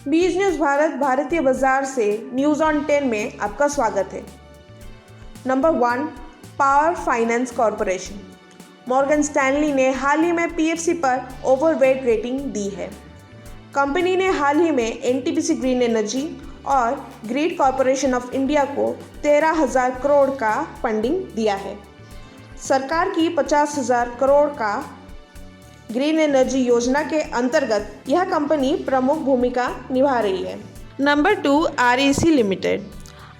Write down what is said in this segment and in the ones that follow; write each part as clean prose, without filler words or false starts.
बीज न्यूज़ भारत भारतीय बाजार से न्यूज़ ऑन 10 में आपका स्वागत है। Number 1, power finance corporation. Morgan Stanley ने हाल ही में पीएफसी पर ओवरवेट रेटिंग दी है। कंपनी ने हाल ही में एनटीपीसी ग्रीन एनर्जी और ग्रिड कॉरपोरेशन ऑफ इंडिया को 13,000 करोड़ का फंडिंग दिया है। सरकार की 50,000 करोड़ का ग्रीन एनर्जी योजना के अंतर्गत यह कंपनी प्रमुख भूमिका निभा रही है। Number 2, REC limited.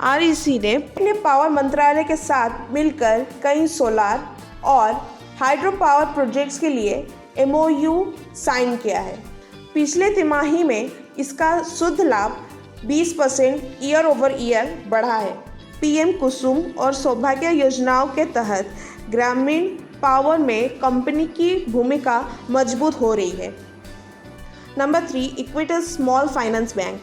आरईसी ने अपने पावर मंत्रालय के साथ मिलकर कई सोलार और हाइड्रो पावर प्रोजेक्ट्स के लिए एमओयू साइन किया है। पिछले तिमाही में इसका शुद्ध लाभ 20% ईयर ओवर ईयर बढ़ा है। पीएम कुसुम और सौभाग्य योजनाओं के तहत ग्रामीण पावर में कंपनी की भूमिका मजबूत हो रही है। Number 3, Equitas small finance bank.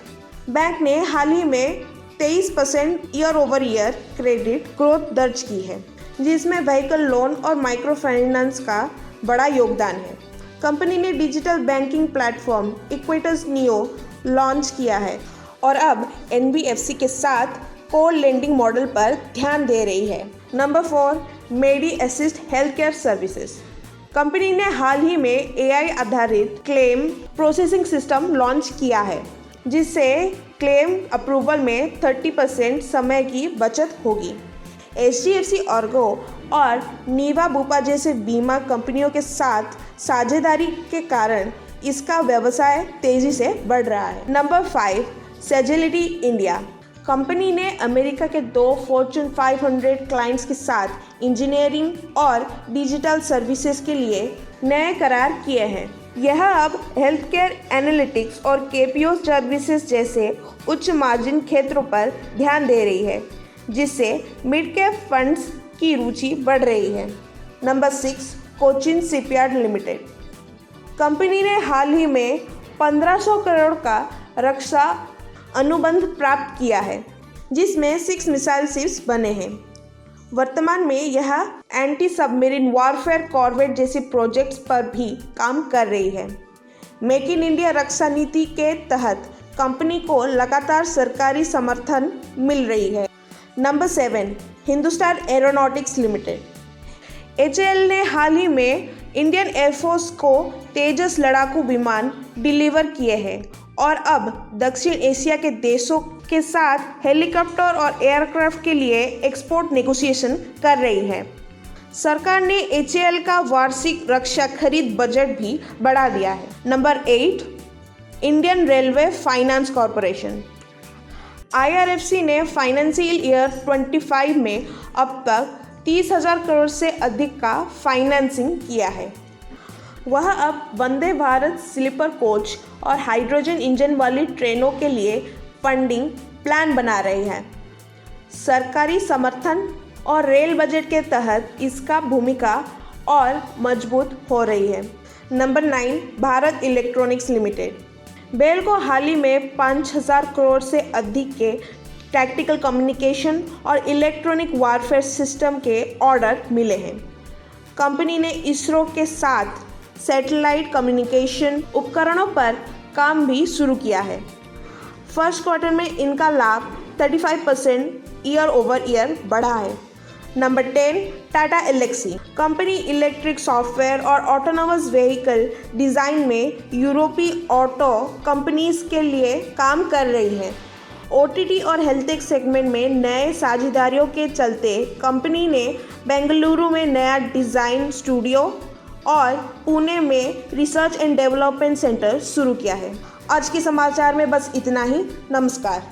Bank ने हाल ही में 23% year over year credit growth दर्ज की है, जिसमें व्हीकल लोन और माइक्रो फाइनेंस का बड़ा योगदान है। कंपनी ने digital banking platform Equitas neo launch किया है और अब एनबीएफसी के साथ कोर लेंडिंग मॉडल पर ध्यान दे रही है। Number 4, medi assist health care services. Company ने हाल ही में एआई आधारित क्लेम प्रोसेसिंग सिस्टम लॉन्च किया है, जिससे क्लेम अप्रूवल में 30% समय की बचत होगी। एचडीएफसी ऑर्गो और नीवा बुपा जैसे बीमा कंपनियों के साथ साझेदारी के कारण इसका व्यवसाय तेजी से बढ़ रहा है। Number 5, sagility India. कंपनी ने अमेरिका के 2 फॉर्च्यून 500 क्लाइंट्स के साथ इंजीनियरिंग और डिजिटल सर्विसेज के लिए नए करार किए हैं। यह अब हेल्थ केयर एनालिटिक्स और केपीओ सर्विसेज जैसे उच्च मार्जिन क्षेत्रों पर ध्यान दे रही है, जिससे मिड कैप फंड्स की रुचि बढ़ रही है। Number 6, Cochin shipyard limited. Company ने हाल ही में 1500 करोड़ का रक्षा अनुबंध प्राप्त किया है, जिसमें 6 मिसाइल शिप्स बने हैं। वर्तमान में यह एंटी सबमरीन वॉरफेयर कॉर्वेट जैसे प्रोजेक्ट्स पर भी काम कर रही है। मेक इन इंडिया रक्षा नीति के तहत कंपनी को लगातार सरकारी समर्थन मिल रही है। Number 7, Hindustan aeronautics limited. HAL ने हाल ही में इंडियन एयरफोर्स को तेजस लड़ाकू विमान डिलीवर किए हैं और अब दक्षिण एशिया के देशों के साथ हेलीकॉप्टर और एयरक्राफ्ट के लिए एक्सपोर्ट नेगोशिएशन कर रही है। सरकार ने एचएएल का वार्षिक रक्षा खरीद बजट भी बढ़ा दिया है। Number 8, Indian railway finance corporation. IRFC ने फाइनेंशियल ईयर 25 में अब तक 30,000 करोड़ से अधिक का फाइनेंसिंग किया है। वह अब वंदे भारत स्लीपर कोच और हाइड्रोजन इंजन वाली ट्रेनों के लिए फंडिंग प्लान बना रही है। सरकारी समर्थन और रेल बजट के तहत इसका भूमिका और मजबूत हो रही है। Number 9, Bharat electronics limited. BEL को हाल ही में 5,000 करोड़ से अधिक के टैक्टिकल कम्युनिकेशन और इलेक्ट्रॉनिक वारफेयर सिस्टम के ऑर्डर मिले हैं। कंपनी ने इसरो के साथ सैटेलाइट कम्युनिकेशन उपकरणों पर काम भी शुरू किया है। फर्स्ट क्वार्टर में इनका लाभ 35% ईयर ओवर ईयर बढ़ा है। नंबर 10, टाटा एलेक्सी। कंपनी इलेक्ट्रिक सॉफ्टवेयर और ऑटोनोमस व्हीकल डिज़ाइन में यूरोपीय ऑटो कंपनीज के लिए काम कर रही है। ओटीटी और हेल्थटेक सेगमेंट में नए साझेदारियों के चलते कंपनी ने बेंगलुरु में नया डिज़ाइन स्टूडियो और पुणे में रिसर्च एंड डेवलपमेंट सेंटर शुरू किया है। आज के समाचार में बस इतना ही। नमस्कार।